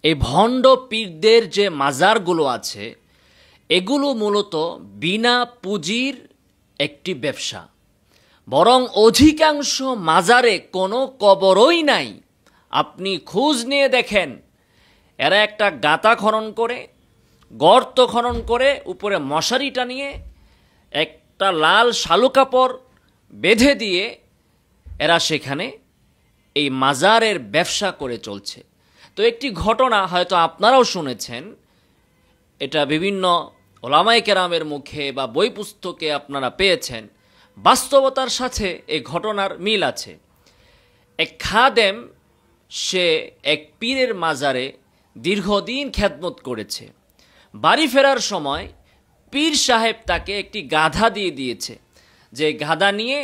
এই ভণ্ড পীরদের যে মাজারগুলো আছে এগুলো মূলত বিনা পুঁজির একটি ব্যবসা। বরং অধিকাংশ মাজারে কোনো কবরই নাই। আপনি খোঁজ নিয়ে দেখেন, এরা একটা গাঁথা খনন করে, গর্ত খনন করে, উপরে মশারি টানিয়ে একটা লাল শালু কাপড় বেঁধে দিয়ে এরা সেখানে এই মাজারের ব্যবসা করে চলছে। তো একটি ঘটনা হয়তো আপনারাও শুনেছেন, এটা বিভিন্ন ওলামায়ে কেরামের মুখে বা বই পুস্তকে আপনারা পেয়েছেন। বাস্তবতার সাথে এই ঘটনার মিল আছে। এক খাদেম, সে এক পীরের মাজারে দীর্ঘদিন খেদমত করেছে। বাড়ি ফেরার সময় পীর সাহেব তাকে একটি গাধা দিয়ে দিয়েছে, যে গাধা নিয়ে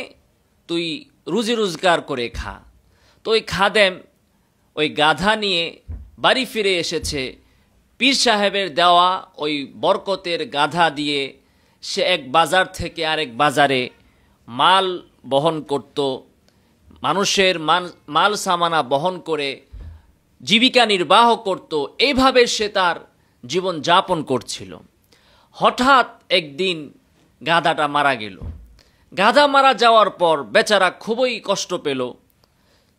তুই রুজি রোজগার করে খা। তো ওই খাদেম ওই গাধা নিয়ে বাড়ি ফিরে এসেছে। পীর সাহেবের দেওয়া ওই বরকতের গাধা দিয়ে সে এক বাজার থেকে আরেক বাজারে মাল বহন করত, মানুষের মাল সামানা বহন করে জীবিকা নির্বাহ করত। এইভাবে সে তার জীবন যাপন করছিল। হঠাৎ একদিন গাধাটা মারা গেল। গাধা মারা যাওয়ার পর বেচারা খুবই কষ্ট পেল।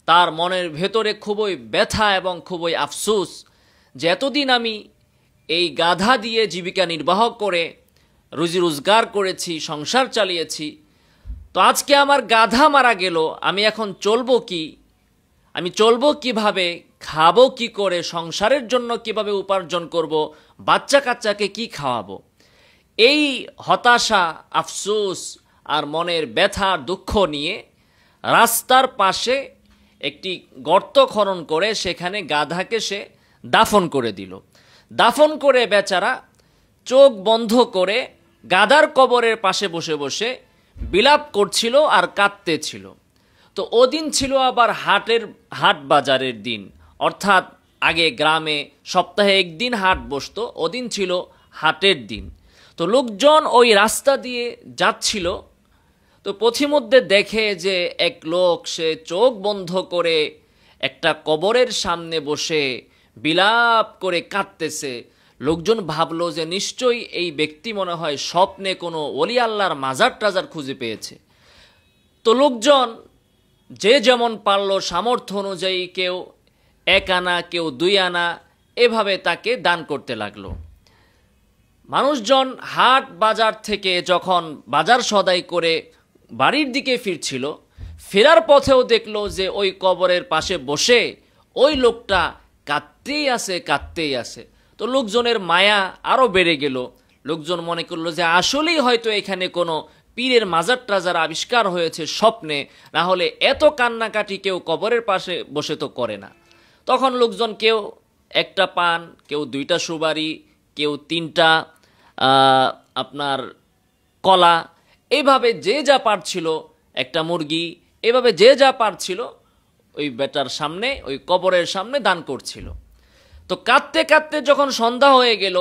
তার মনের ভেতরে খুবই ব্যথা এবং খুবই আফসোস যে এতদিন আমি এই গাধা দিয়ে জীবিকা নির্বাহ করে রুজি রোজগার করেছি, সংসার চালিয়েছি, তো আজকে আমার গাধা মারা গেল, আমি এখন চলবো কি? আমি চলবো কিভাবে? খাবো কি করে? সংসারের জন্য কিভাবে উপার্জন করব? বাচ্চা কাচ্চাকে কি খাওয়াবো? এই হতাশা, আফসোস আর মনের ব্যথা দুঃখ নিয়ে রাস্তার পাশে একটি গর্ত খনন করে সেখানে গাধাকে সে দাফন করে দিল। দাফন করে বেচারা চোখ বন্ধ করে গাধার কবরের পাশে বসে বসে বিলাপ করছিল আর কাঁদতেছিল। তো ওদিন ছিল আবার হাট বাজারের দিন, অর্থাৎ আগে গ্রামে সপ্তাহে একদিন হাট বসতো, ওদিন ছিল হাটের দিন। তো লোকজন ওই রাস্তা দিয়ে যাচ্ছিল। তো পথিমধ্যে দেখে যে এক লোক সে চোখ বন্ধ করে একটা কবরের সামনে বসে বিলাপ করে কাঁদতেছে। লোকজন ভাবলো যে নিশ্চয়ই এই ব্যক্তি মনে হয় স্বপ্নে কোনো ওলি আল্লাহর মাজার টাজার খুঁজে পেয়েছে। তো লোকজন যে যেমন পারলো সামর্থ্য অনুযায়ী, কেউ 1 আনা, কেউ 2 আনা, এভাবে তাকে দান করতে লাগলো। মানুষজন হাট বাজার থেকে যখন বাজার সদাই করে বাড়ির দিকে ফিরছিল, ফেরার পথেও দেখলো যে ওই কবরের পাশে বসে ওই লোকটা কাঁদতেই আছে। তো লোকজনের মায়া আরও বেড়ে গেল। লোকজন মনে করলো যে আসলেই হয়তো এখানে কোনো পীরের মাজার টাজার আবিষ্কার হয়েছে স্বপ্নে, না হলে এত কান্নাকাটি কেউ কবরের পাশে বসে তো করে না। তখন লোকজন কেউ 1টা পান, কেউ 2টা সুপারি, কেউ 3টা আপনার কলা, এইভাবে যে যা পারছিল, একটা মুরগি, এভাবে যে যা পারছিল ওই বেটার সামনে, ওই কবরের সামনে দান করছিল। তো কাঁদতে কাঁদতে যখন সন্ধ্যা হয়ে গেল,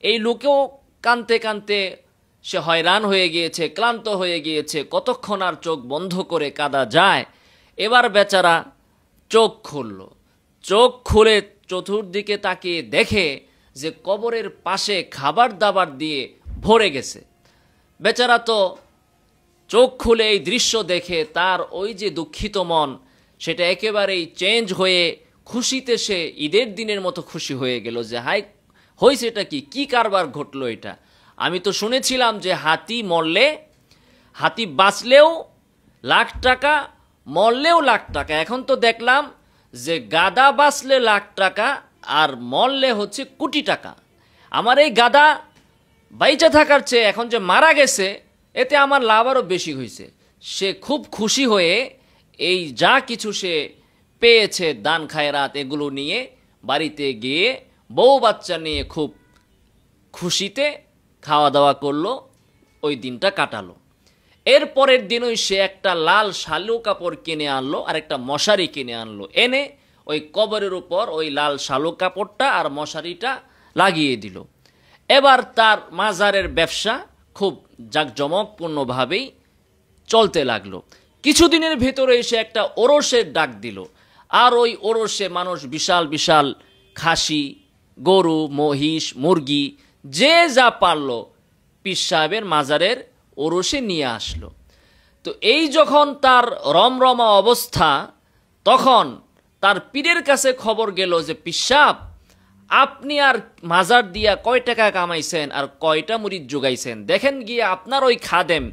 এই লোকেও কাঁদতে কাঁদতে সে হয়রান হয়ে গিয়েছে, ক্লান্ত হয়ে গিয়েছে, কতক্ষণ আর চোখ বন্ধ করে কাঁদা যায়। এবার বেচারা চোখ খুলল। চোখ খুলে চতুর্দিকে তাকিয়ে দেখে যে কবরের পাশে খাবার দাবার দিয়ে ভরে গেছে। বেচারা তো চোখ খুলে এই দৃশ্য দেখে তার ওই যে দুঃখিত মন, সেটা একেবারেই চেঞ্জ হয়ে খুশিতে সে ঈদের দিনের মতো খুশি হয়ে গেল যে হাই হয়েছে, এটা কি কারবার ঘটলো এটা? আমি তো শুনেছিলাম যে হাতি বাঁচলেও লাখ টাকা, মরলেও লাখ টাকা। এখন তো দেখলাম যে গাদা বাঁচলে লাখ টাকা আর মরলে হচ্ছে কোটি টাকা। আমার এই গাদা বাইচা থাকার চেয়ে এখন যে মারা গেছে, এতে আমার লাভ আরও বেশি হয়েছে। সে খুব খুশি হয়ে এই যা কিছু সে পেয়েছে দান খায়রাত এগুলো নিয়ে বাড়িতে গিয়ে বউ বাচ্চা নিয়ে খুব খুশিতে খাওয়া দাওয়া করলো, ওই দিনটা কাটালো। এর পরের দিনই সে একটা লাল শালু কাপড় কিনে আনলো আর একটা মশারি কিনে আনলো, এনে ওই কবরের উপর ওই লাল শালু কাপড়টা আর মশারিটা লাগিয়ে দিল। এবার তার মাজারের ব্যবসা খুব জাঁকজমকপূর্ণভাবেই চলতে লাগলো। কিছুদিনের ভেতরে সে একটা ওরসের ডাক দিল, আর ওই ওরসে মানুষ বিশাল বিশাল খাসি, গরু, মহিষ, মুরগি যে যা পারল পীর সাহেবের মাজারের ওরসে নিয়ে আসলো। তো এই যখন তার রমরমা অবস্থা, তখন তার পীরের কাছে খবর গেল যে পীর সাহেব, আপনি আর মাজার দিয়া কয় টাকা কামাইছেন আর কয়টা মুরিদ জোগাইছেন, দেখেন গিয়ে আপনার ওই খাদেম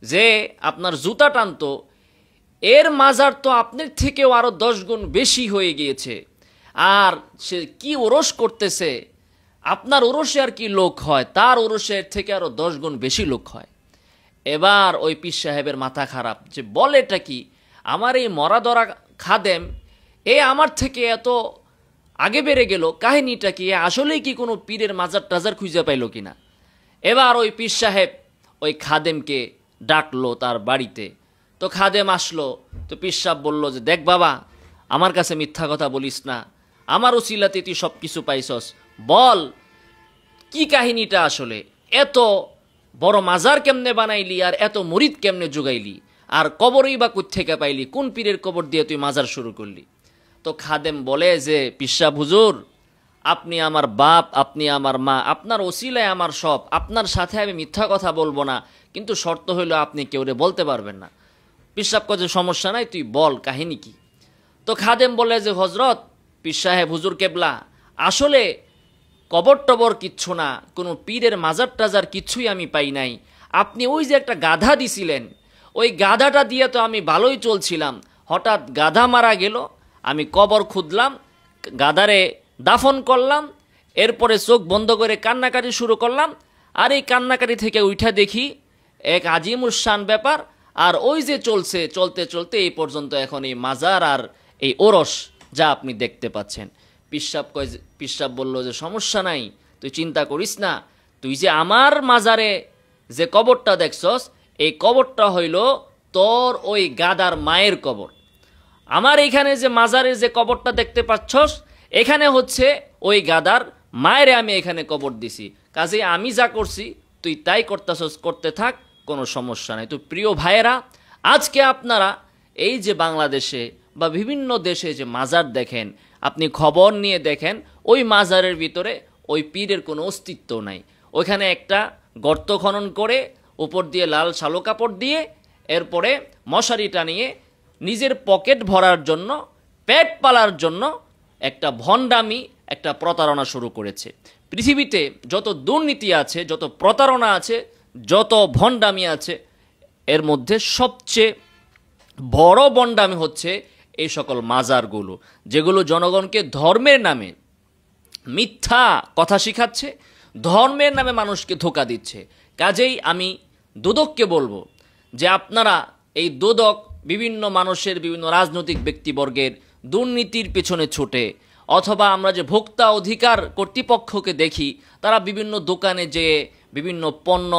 যে আপনার জুতা টানতো, এর মাজার তো আপনার থেকেও আরো 10 গুণ বেশি হয়ে গিয়েছে, আর সে কি ওরস করতেছে, আপনার ওরসে আর কি লোক হয়, তার ওরসের থেকে আরো 10 গুণ বেশি লোক হয়। এবার ওই পীর সাহেবের মাথা খারাপ, যে বলেটা কি, আমার এই মরা ধরা খাদেম এ আমার থেকে এত আগে বেড়ে গেল, কাহিনীটা কি, আসলেই কি কোনো পীরের মাজার টাজার খুঁজে পাইল কিনা। এবার ওই পীর সাহেব ওই খাদেমকে ডাকলো তার বাড়িতে। তো খাদেম আসলো, তো পীর সাহেব বলল যে দেখ বাবা, আমার কাছে মিথ্যা কথা বলিস না, আমার উসিলাতে তুই সব কিছু পাইছস, বল কি কাহিনীটা আসলে, এত বড় মাজার কেমনে বানাইলি আর এত মুরিদ কেমনে জোগাইলি, আর কবরই বা কোত্থেকে পাইলি, কোন পীরের কবর দিয়ে তুই মাজার শুরু করলি। তো খাদেম বলে যে পীর সাহেব হুজুর, আপনি আমার বাপ, আপনি আমার মা, আপনার ওসিলায় আমার সব, আপনার সাথে আমি মিথ্যা কথা বলবো না, কিন্তু শর্ত হইল আপনি কেউরে বলতে পারবেন না। পীর সাহেব কয়ে সমস্যা নাই, তুই বল কাহিনী কি। তো খাদেম বলে যে হজরত পীর সাহেব হুজুর কেবলা, আসলে কবর টবর কিচ্ছু না, কোনো পীরের মাজার টাজার কিচ্ছুই আমি পাই নাই, আপনি ওই যে একটা গাধা দিছিলেন, ওই গাধাটা দিয়ে তো আমি ভালোই চলছিলাম, হঠাৎ গাধা মারা গেল, আমি কবর খুঁদলাম, গাধারে দাফন করলাম, এরপরে চোখ বন্ধ করে কান্নাকাটি শুরু করলাম, আর এই কান্নাকাটি থেকে উঠা দেখি এক আজিমুসান ব্যাপার, আর ওই যে চলছে, চলতে চলতে এই পর্যন্ত এখন এই মাজার আর এই ওরস যা আপনি দেখতে পাচ্ছেন। পীর সাহেব বলল যে সমস্যা নাই, তুই চিন্তা করিস না, তুই যে আমার মাজারে যে কবরটা দেখছস, এই কবরটা হইল তোর ওই গাদার মায়ের কবর। আমার এইখানে যে মাজারের যে কবরটা দেখতে পাচ্ছস, এখানে হচ্ছে ওই গাদার মায়েরে আমি এখানে কবর দিছি, কাজে আমি যা করছি তুই তাই করতেছস, করতে থাক, কোনো সমস্যা নাই। তো প্রিয় ভাইয়েরা, আজকে আপনারা এই যে বাংলাদেশে বা বিভিন্ন দেশে যে মাজার দেখেন, আপনি খবর নিয়ে দেখেন, ওই মাজারের ভিতরে ওই পীরের কোনো অস্তিত্ব নাই। ওইখানে একটা গর্ত খনন করে উপর দিয়ে লাল শালো কাপড় দিয়ে এরপরে মশারি টানিয়ে নিজের পকেট ভরার জন্য, পেট পালার জন্য একটা ভণ্ডামি, একটা প্রতারণা শুরু করেছে। পৃথিবীতে যত দুর্নীতি আছে, যত প্রতারণা আছে, যত ভণ্ডামি আছে, এর মধ্যে সবচেয়ে বড় ভণ্ডামি হচ্ছে এই সকল মাজারগুলো, যেগুলো জনগণকে ধর্মের নামে মিথ্যা কথা শিখাচ্ছে, ধর্মের নামে মানুষকে ধোঁকা দিচ্ছে। কাজেই আমি দুদককে বলবো যে আপনারা এই দুদক বিভিন্ন মানুষের, বিভিন্ন রাজনৈতিক ব্যক্তিবর্গের দুর্নীতির পেছনে ছুটে, অথবা আমরা যে ভোক্তা অধিকার কর্তৃপক্ষকে দেখি, তারা বিভিন্ন দোকানে যেয়ে বিভিন্ন পণ্য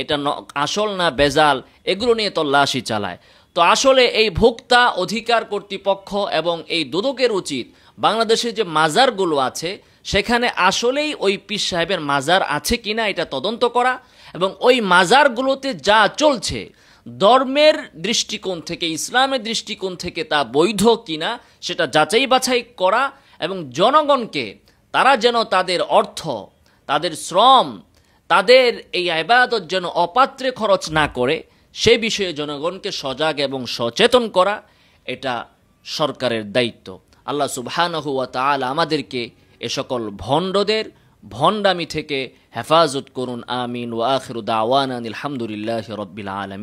এটা আসল না বেজাল এগুলো নিয়ে তল্লাশি চালায়। তো আসলে এই ভোক্তা অধিকার কর্তৃপক্ষ এবং এই দুদকের উচিত বাংলাদেশে যে মাজারগুলো আছে সেখানে আসলেই ওই পীর সাহেবের মাজার আছে কিনা এটা তদন্ত করা, এবং ওই মাজারগুলোতে যা চলছে ধর্মের দৃষ্টিকোণ থেকে, ইসলামের দৃষ্টিকোণ থেকে তা বৈধ কিনা সেটা যাচাই বাছাই করা, এবং জনগণকে তারা যেন তাদের অর্থ, তাদের শ্রম, তাদের এই ইবাদত যেন অপাত্রে খরচ না করে, সে বিষয়ে জনগণকে সজাগ এবং সচেতন করা, এটা সরকারের দায়িত্ব। আল্লাহ সুবহানাহু ওয়া তাআলা আমাদেরকে এ সকল ভণ্ডদের ভণ্ডামি থেকে হেফাজত করুন, আমিন। ওয়া আখিরু দাওয়ানা আলহামদুলিল্লাহি রাব্বিল আলামিন।